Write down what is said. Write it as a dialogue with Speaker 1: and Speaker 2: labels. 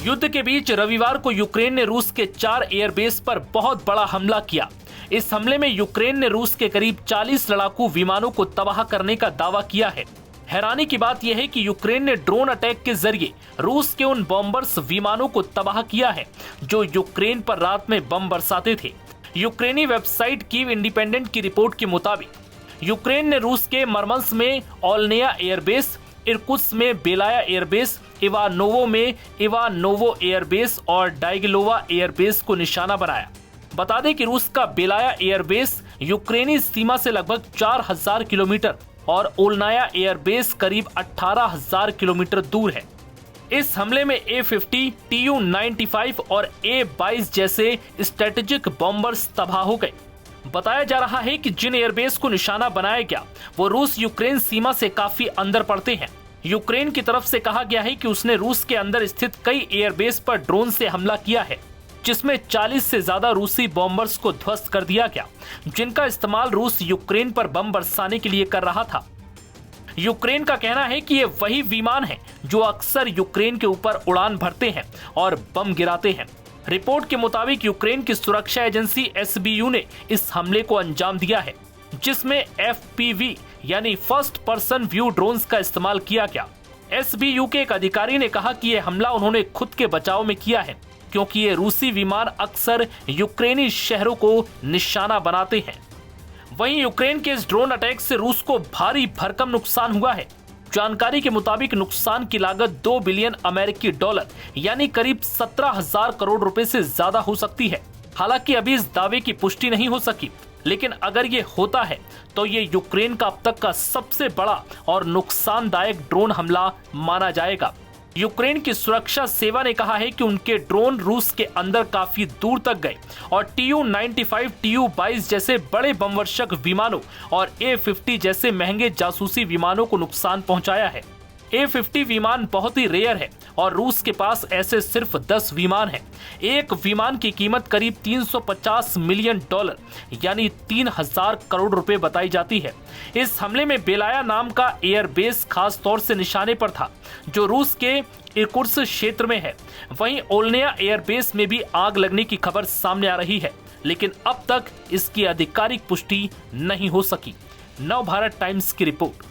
Speaker 1: युद्ध के बीच रविवार को यूक्रेन ने रूस के 4 एयरबेस पर बहुत बड़ा हमला किया। इस हमले में यूक्रेन ने रूस के करीब 40 लड़ाकू विमानों को तबाह करने का दावा किया है। हैरानी की बात यह है कि यूक्रेन ने ड्रोन अटैक के जरिए रूस के उन बॉम्बर्स विमानों को तबाह किया है जो यूक्रेन पर रात में बम बरसाते थे। यूक्रेनी वेबसाइट कीव इंडिपेंडेंट की रिपोर्ट के मुताबिक यूक्रेन ने रूस के मरमंस्क में ओल्नेया एयरबेस, इरकुत्स्क में बेलाया एयरबेस, इवानोवो में इवानोवो एयरबेस और डाइगलोवा एयरबेस को निशाना बनाया। बता दें कि रूस का बेलाया एयरबेस यूक्रेनी सीमा से लगभग 4000 किलोमीटर और ओल्नाया एयरबेस करीब 18000 किलोमीटर दूर है। इस हमले में A-50, Tu-95 और A-22 जैसे स्ट्रेटेजिक बॉम्बर्स तबाह हो गए। बताया जा रहा है कि जिन एयरबेस को निशाना बनाया गया वो रूस यूक्रेन सीमा से काफी अंदर पड़ते हैं। यूक्रेन की तरफ से कहा गया है कि उसने रूस के अंदर स्थित कई एयरबेस पर ड्रोन से हमला किया है, जिसमें 40 से ज्यादा रूसी बॉम्बर्स को ध्वस्त कर दिया गया, जिनका इस्तेमाल रूस यूक्रेन पर बम बरसाने के लिए कर रहा था। यूक्रेन का कहना है कि ये वही विमान हैं जो अक्सर यूक्रेन के ऊपर उड़ान भरते हैं और बम गिराते हैं। रिपोर्ट के मुताबिक यूक्रेन की सुरक्षा एजेंसी SBU ने इस हमले को अंजाम दिया है, जिसमें FPV यानी फर्स्ट पर्सन व्यू ड्रोन्स का इस्तेमाल किया गया। SBU के एक अधिकारी ने कहा कि यह हमला उन्होंने खुद के बचाव में किया है, क्योंकि ये रूसी विमान अक्सर यूक्रेनी शहरों को निशाना बनाते हैं। वहीं यूक्रेन के इस ड्रोन अटैक से रूस को भारी भरकम नुकसान हुआ है। जानकारी के मुताबिक नुकसान की लागत $2 बिलियन अमेरिकी डॉलर यानी करीब 17,000 करोड़ रुपए से ज्यादा हो सकती है। हालांकि अभी इस दावे की पुष्टि नहीं हो सकी, लेकिन अगर ये होता है तो ये यूक्रेन का अब तक का सबसे बड़ा और नुकसानदायक ड्रोन हमला माना जाएगा। यूक्रेन की सुरक्षा सेवा ने कहा है कि उनके ड्रोन रूस के अंदर काफी दूर तक गए और Tu-95, Tu-22 जैसे बड़े बमवर्षक विमानों और A-50 जैसे महंगे जासूसी विमानों को नुकसान पहुंचाया है। A-50 विमान बहुत ही रेयर है और रूस के पास ऐसे सिर्फ 10 विमान हैं। एक विमान की कीमत करीब $350 मिलियन यानी 3000 करोड़ रुपए बताई जाती है। इस हमले में बेलाया नाम का एयरबेस खास तौर से निशाने पर था, जो रूस के इरकुत्स्क क्षेत्र में है। वहीं ओल्नेया एयरबेस में भी आग लगने की खबर सामने आ रही है, लेकिन अब तक इसकी आधिकारिक पुष्टि नहीं हो सकी। नव भारत टाइम्स की रिपोर्ट।